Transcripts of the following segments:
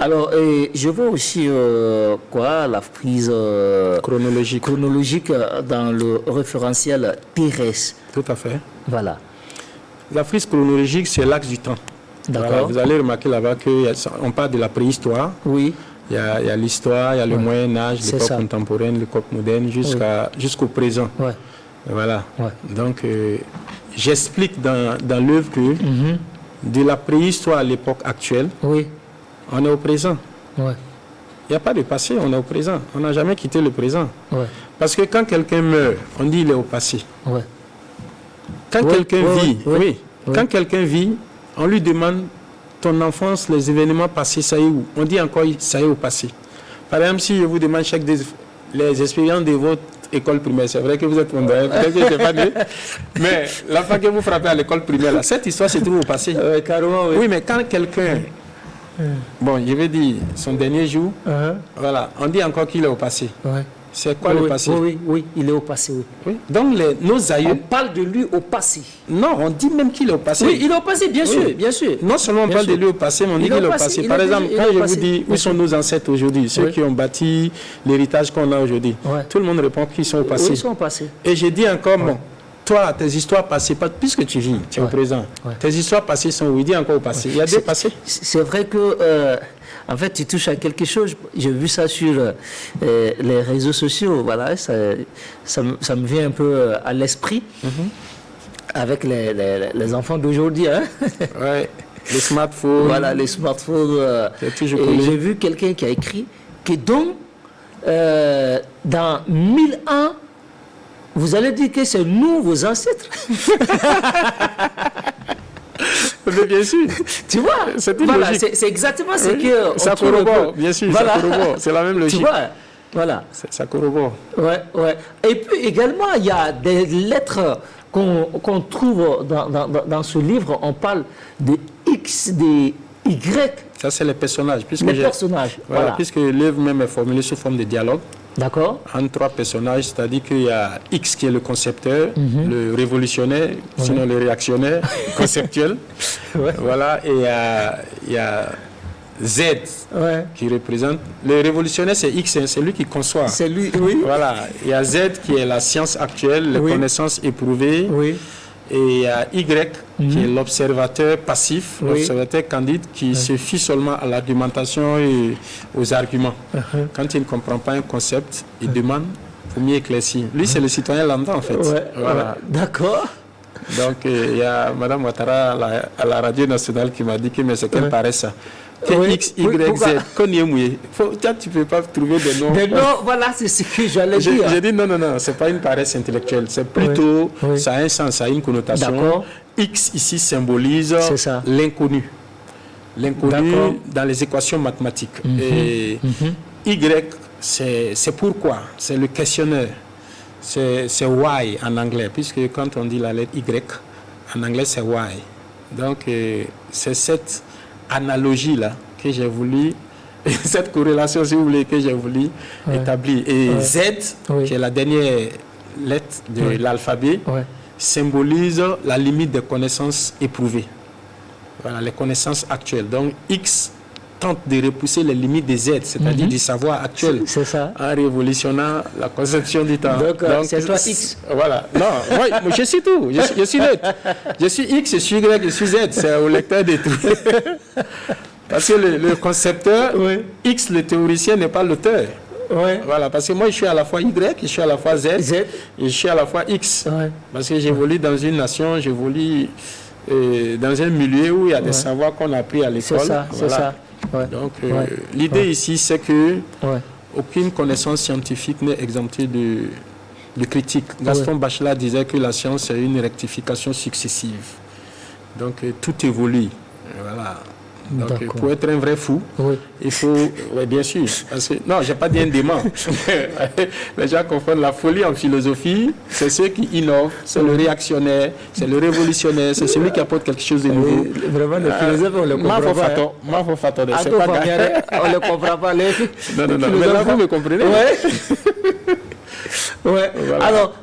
Alors, je vois aussi la frise chronologique dans le référentiel terrestre. Tout à fait. Voilà. La frise chronologique, c'est l'axe du temps. D'accord. Voilà, vous allez remarquer là-bas qu'on parle de la préhistoire. Oui. Il y a l'histoire, il y a le Moyen-Âge, l'époque contemporaine, l'époque moderne, jusqu'au présent. Ouais. Voilà. Ouais. Donc, j'explique dans l'œuvre que de la préhistoire à l'époque actuelle, on est au présent. Ouais. Il n'y a pas de passé, on est au présent. On n'a jamais quitté le présent. Ouais. Parce que quand quelqu'un meurt, on dit il est au passé. Ouais. Quand quelqu'un vit, quand quelqu'un vit, on lui demande ton enfance, les événements passés, ça y est où? On dit encore ça y est au passé. Par exemple, si je vous demande les expériences de votre école primaire, c'est vrai que vous êtes fondateur, peut-être que je n'ai pas dit, mais la fois que vous frappez à l'école primaire, là, cette histoire se trouve au passé. Carrément, oui, mais quand quelqu'un, bon, je vais dire son dernier jour, voilà, on dit encore qu'il est au passé. Ouais. C'est quoi le passé? Oui, il est au passé, oui. Donc, nos aïeux... On parle de lui au passé. Non, on dit même qu'il est au passé. Oui, il est au passé, bien sûr, bien sûr. Non seulement on parle de lui au passé, mais on dit qu'il est au passé. Par exemple, quand je vous dis où sont nos ancêtres aujourd'hui, ceux qui ont bâti l'héritage qu'on a aujourd'hui, tout le monde répond qu'ils sont au passé. Oui, ils sont au passé. Et je dis encore, bon, toi, tes histoires passées, puisque tu vis, tu es au présent, tes histoires passées sont où? Il dit encore au passé. Il y a des passés. C'est vrai que... en fait, tu touches à quelque chose. J'ai vu ça sur les réseaux sociaux. Voilà, ça me vient un peu à l'esprit avec les enfants d'aujourd'hui. Hein? Ouais, les smartphones. Voilà, les smartphones. Et j'ai vu quelqu'un qui a écrit que donc, dans 1000 ans, vous allez dire que c'est nous, vos ancêtres. Mais bien sûr. Tu vois, voilà, c'est exactement ce que... Ça corrobore, bien sûr, voilà. Ça corrobore. C'est la même logique. Tu vois, voilà. Ça corrobore. Ouais. Et puis également, il y a des lettres qu'on trouve dans ce livre. On parle de X, de Y. Ça, c'est les personnages. Les personnages, voilà. Puisque l'œuvre même est formulée sous forme de dialogue. D'accord. Entre trois personnages, c'est-à-dire qu'il y a X qui est le concepteur, le révolutionnaire, sinon le réactionnaire, conceptuel. Voilà, et il y a Z qui représente. Le révolutionnaire, c'est X, c'est lui qui conçoit. C'est lui, oui. Voilà, il y a Z qui est la science actuelle, les connaissances éprouvées. Oui. Et il y a Y qui est l'observateur passif, l'observateur candide qui se fie seulement à l'argumentation et aux arguments. Quand il ne comprend pas un concept, il demande pour mieux éclaircir. Lui, c'est le citoyen lambda en fait. Voilà. D'accord. Donc, il y a Mme Ouattara à la radio nationale qui m'a dit que c'est qu'elle paraît ça. X, Y, Z, qu'on y est mouillé. Tu ne peux pas trouver des noms. Des noms, voilà, c'est ce que j'allais dire. J'ai dit non, ce n'est pas une paresse intellectuelle. C'est plutôt, ça a un sens, ça a une connotation. X ici symbolise l'inconnu. L'inconnu dans les équations mathématiques. Et Y, c'est pourquoi, c'est le questionnaire. C'est why en anglais, puisque quand on dit la lettre Y, en anglais c'est why. Donc, c'est cette analogie-là que j'ai voulu, cette corrélation, si vous voulez, que j'ai voulu établir. Et Z, qui est la dernière lettre de l'alphabet, symbolise la limite des connaissances éprouvées. Voilà, les connaissances actuelles. Donc, X tente de repousser les limites des Z, c'est-à-dire du savoir actuel. C'est ça. En révolutionnant la conception du temps. Donc c'est toi X. Voilà. Non, moi, je suis tout. Je suis neutre. Je suis X, je suis Y, je suis Z. C'est au lecteur des trucs. Parce que le concepteur, X, le théoricien, n'est pas l'auteur. Voilà, parce que moi, je suis à la fois Y, je suis à la fois Z, et je suis à la fois X. Parce que j'évolue dans une nation, j'évolue dans un milieu où il y a des savoirs qu'on a appris à l'école. C'est ça. Donc, l'idée ici, c'est que aucune connaissance scientifique n'est exemptée de critique. Gaston Bachelard disait que la science est une rectification successive. Donc, tout évolue. Voilà. Donc, pour être un vrai fou, il faut... Oui, bien sûr. Parce que, non, je n'ai pas dit un dément. Les gens confondent la folie en philosophie. C'est ceux qui innovent, c'est le réactionnaire, c'est le révolutionnaire, c'est celui qui apporte quelque chose de nouveau. Vraiment, les philosophes, on le comprend pas. On ne le comprend pas. Non, mais là, vous me comprenez. Voilà. Alors...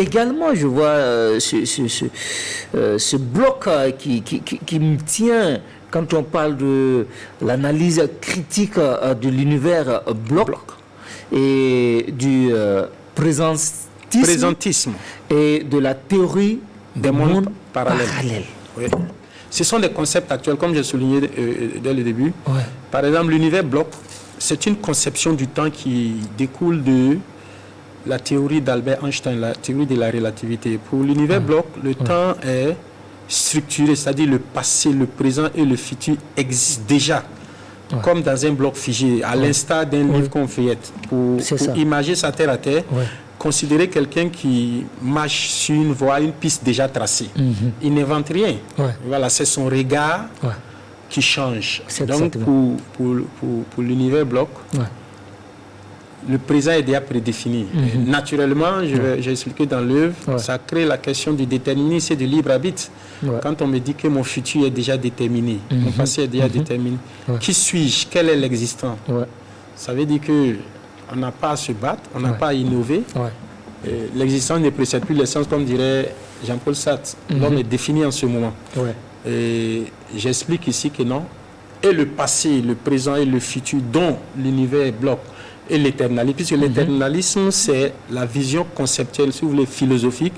également, je vois ce bloc qui me tient quand on parle de l'analyse critique de l'univers bloc et du présentisme et de la théorie des mondes parallèles. Oui. Ce sont des concepts actuels, comme j'ai souligné dès le début. Ouais. Par exemple, l'univers bloc, c'est une conception du temps qui découle de la théorie d'Albert Einstein, la théorie de la relativité. Pour l'univers bloc, le temps est structuré, c'est-à-dire le passé, le présent et le futur existent déjà, comme dans un bloc figé, à l'instar d'un livre qu'on feuillette. Pour imager sa terre à terre, considérer quelqu'un qui marche sur une voie, une piste déjà tracée. Il n'invente rien. Voilà, c'est son regard qui change. Donc, pour l'univers bloc, le présent est déjà prédéfini. Naturellement, j'ai expliqué dans l'œuvre, ça crée la question du déterminisme et du libre arbitre. Quand on me dit que mon futur est déjà déterminé, mon passé est déjà déterminé, qui suis-je? Quel est l'existant? Ça veut dire que on n'a pas à se battre, on n'a pas à innover. L'existence ne précède plus l'essence, comme dirait Jean-Paul Sartre. L'homme est défini en ce moment. Et j'explique ici que non. Et le passé, le présent et le futur, dont l'univers bloc et l'éternalisme, puisque l'éternalisme, c'est la vision conceptuelle, si vous voulez, philosophique.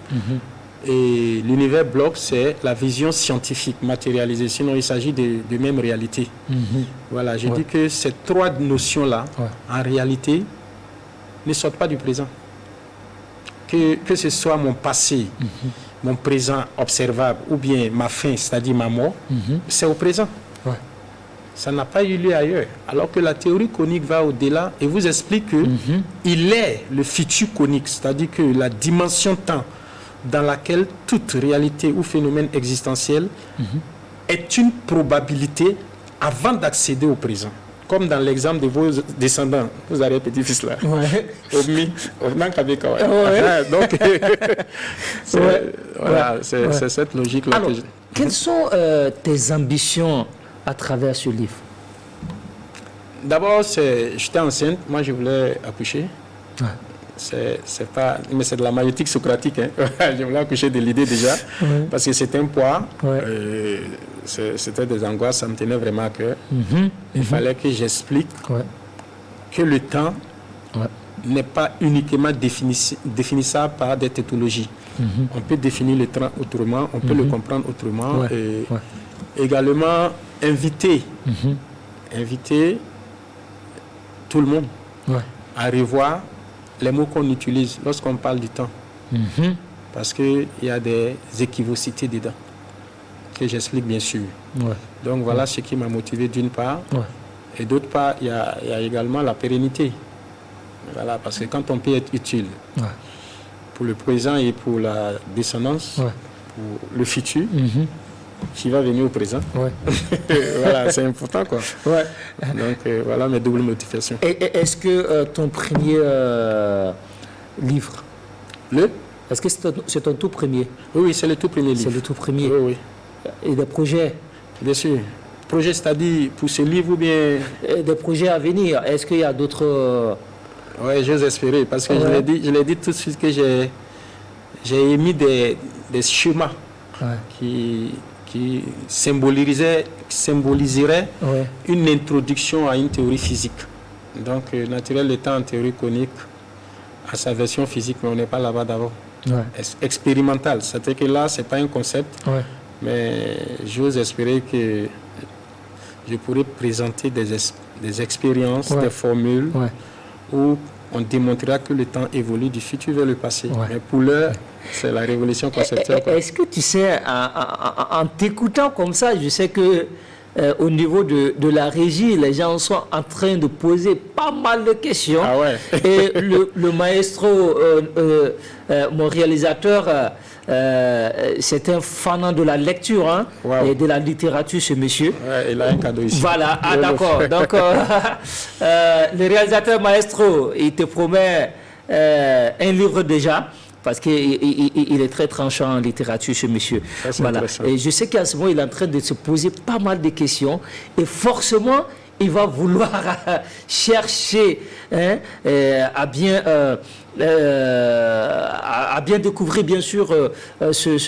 Et l'univers bloc, c'est la vision scientifique, matérialisée. Sinon, il s'agit de même réalité. Voilà, je dis que ces trois notions-là, en réalité, ne sortent pas du présent. Que ce soit mon passé, mon présent observable, ou bien ma fin, c'est-à-dire ma mort, c'est au présent. Ça n'a pas eu lieu ailleurs. Alors que la théorie conique va au-delà et vous explique qu'il est le futur conique, c'est-à-dire que la dimension temps dans laquelle toute réalité ou phénomène existentiel est une probabilité avant d'accéder au présent. Comme dans l'exemple de vos descendants, vos arrière-petits-fils là. Donc, c'est cette logique-là. Alors, quelles sont tes ambitions à travers ce livre? D'abord, j'étais enceinte, moi je voulais accoucher. C'est pas, mais c'est de la maïeutique socratique. Je voulais accoucher de l'idée déjà, parce que c'était un poids. C'était des angoisses, ça me tenait vraiment à cœur. Il fallait que j'explique que le temps n'est pas uniquement définissable par des tautologies. On peut définir le temps autrement, on peut le comprendre autrement. Et également, inviter tout le monde à revoir les mots qu'on utilise lorsqu'on parle du temps. Parce qu'il y a des équivocités dedans, que j'explique bien sûr. Donc voilà ce qui m'a motivé d'une part. Et d'autre part, il y a également la pérennité. Voilà, parce que quand on peut être utile pour le présent et pour la descendance, pour le futur, qui va venir au présent. Voilà, c'est important quoi. Donc voilà mes doubles motivations. Et est-ce que ton premier livre, est-ce que c'est ton tout premier? Oui, c'est le tout premier livre. C'est le tout premier. Oui. Et des projets? Bien sûr. Projets, c'est-à-dire pour ce livre ou bien... Des projets à venir. Est-ce qu'il y a d'autres... Oui, j'ose espérer, parce que je l'ai dit tout de suite que j'ai émis des schémas qui symboliserait une introduction à une théorie physique. Donc, naturel étant en théorie conique à sa version physique, mais on n'est pas là-bas d'abord. Expérimental, c'est-à-dire que là, ce n'est pas un concept, mais j'ose espérer que je pourrais présenter des expériences, des formules où on démontrera que le temps évolue du futur vers le passé. Mais pour l'heure, c'est la révolution conceptuelle. Est-ce que tu sais, en t'écoutant comme ça, je sais que au niveau de la régie, les gens sont en train de poser pas mal de questions. Et le maestro, mon réalisateur, c'est un fanat de la lecture et de la littérature, ce monsieur. Il a un cadeau ici. Voilà, d'accord. Donc, le réalisateur maestro, il te promet un livre déjà, parce qu'il est très tranchant en littérature, ce monsieur. Voilà. Et je sais qu'à ce moment, il est en train de se poser pas mal de questions, et forcément, il va vouloir chercher à bien à bien découvrir bien sûr ce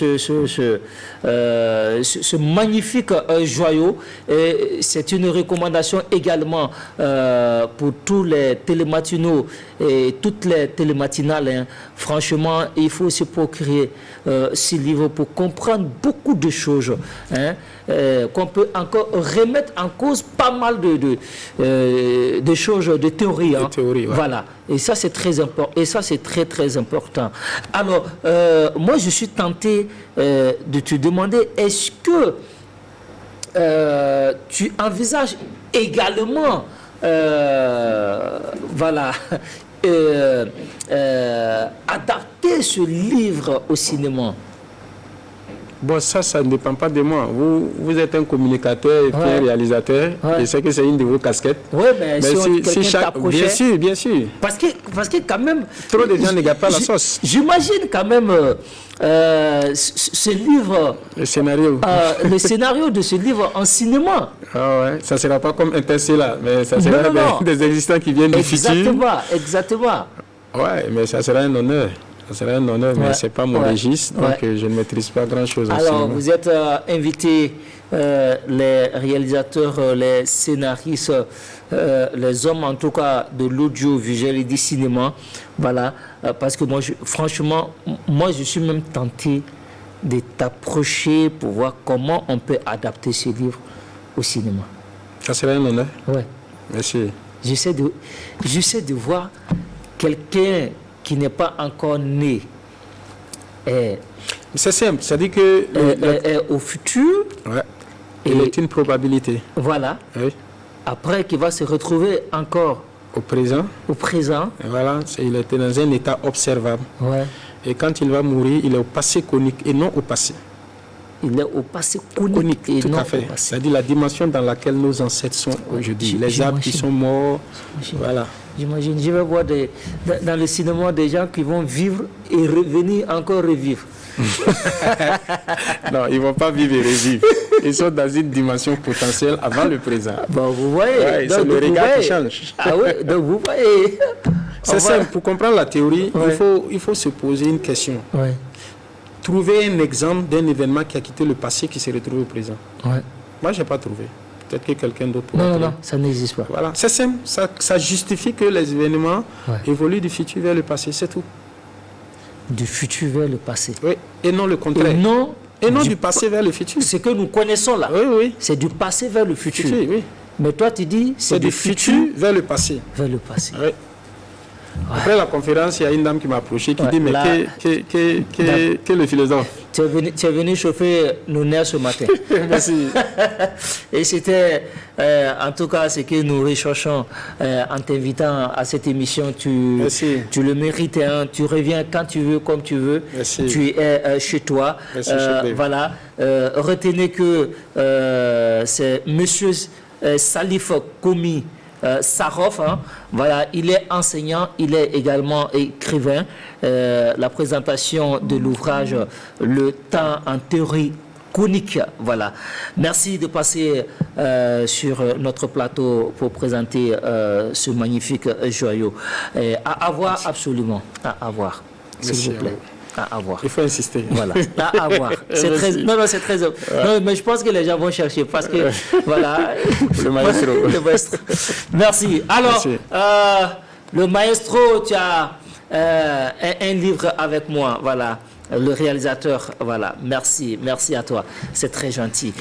magnifique joyau. Et c'est une recommandation également pour tous les télématinaux et toutes les télématinales. Hein. Franchement, il faut se procurer ce livre pour comprendre beaucoup de choses, hein, qu'on peut encore remettre en cause pas mal de choses, de théories. Hein. Ouais. Voilà. Et ça, c'est très important. Et ça, c'est très, très important. Alors, moi, je suis tenté de te demander, est-ce que tu envisages également, voilà, adapter ce livre au cinéma? Bon, ça ne dépend pas de moi. Vous êtes un communicateur et puis un réalisateur. Je sais que c'est une de vos casquettes. Oui, mais si chaque... Bien sûr, bien sûr. Parce que quand même... Trop de gens ne gardent pas la sauce. J'imagine quand même ce livre... Le scénario. Le scénario de ce livre en cinéma. Ah ouais, ça ne sera pas comme Interstellar, mais ça sera des existants qui viennent du futur. Exactement. Ouais, mais ça sera un honneur. Ça serait un honneur, mais ce n'est pas mon registre, donc je ne maîtrise pas grand-chose. Alors, vous êtes invité, les réalisateurs, les scénaristes, les hommes en tout cas de l'audiovisuel et du cinéma, voilà, parce que moi, franchement, je suis même tenté de t'approcher pour voir comment on peut adapter ce livre au cinéma. Ça serait un honneur. Oui. Merci. J'essaie de voir quelqu'un qui n'est pas encore né. C'est simple, c'est-à-dire que... au futur... Ouais. Il est une probabilité. Voilà. Oui. Après, qu'il va se retrouver encore... Au présent. Au présent. Et voilà, il était dans un état observable. Ouais. Et quand il va mourir, il est au passé conique et non au passé. Il est au passé conique et tout non à fait. Au passé. C'est-à-dire la dimension dans laquelle nos ancêtres sont aujourd'hui. Les arbres qui sont morts, voilà. J'imagine, je vais voir dans le cinéma des gens qui vont vivre et revenir, encore revivre. Non, ils ne vont pas vivre et revivre. Ils sont dans une dimension potentielle avant le présent. Bon, vous voyez, c'est le regard qui change. Ah oui, donc vous voyez. C'est simple, pour comprendre la théorie, il faut se poser une question. Ouais. Trouver un exemple d'un événement qui a quitté le passé qui s'est retrouvé au présent. Ouais. Moi, je n'ai pas trouvé. Peut-être que quelqu'un d'autre pourra. Non, ça n'existe pas. Voilà, c'est simple. Ça justifie que les événements évoluent du futur vers le passé, c'est tout. Du futur vers le passé. Oui, et non le contraire. Et non du passé vers le futur. Ce que nous connaissons là, c'est du passé vers le futur. Oui. Mais toi, tu dis, c'est du futur vers le passé. Vers le passé. Oui. Après la conférence, il y a une dame qui m'a approché qui dit, mais qu'est le philosophe? Tu es venu chauffer nos nerfs ce matin. Merci. Et c'était, en tout cas, ce que nous recherchons en t'invitant à cette émission. Tu le mérites, hein, tu reviens quand tu veux, comme tu veux. Merci. Tu es chez toi. Voilà. Retenez que c'est Monsieur Salif Komi Sarov, hein, voilà, il est enseignant, il est également écrivain. La présentation de l'ouvrage Le temps en théorie conique, voilà. Merci de passer sur notre plateau pour présenter ce magnifique joyau. À avoir absolument, à avoir, s'il vous plaît. À avoir. Il faut insister. Voilà. À avoir. C'est très. Non, c'est très. Non, mais je pense que les gens vont chercher parce que voilà. Le maestro. Le maestro. Merci. Alors, le maestro, tu as un livre avec moi. Voilà. Le réalisateur. Voilà. Merci à toi. C'est très gentil.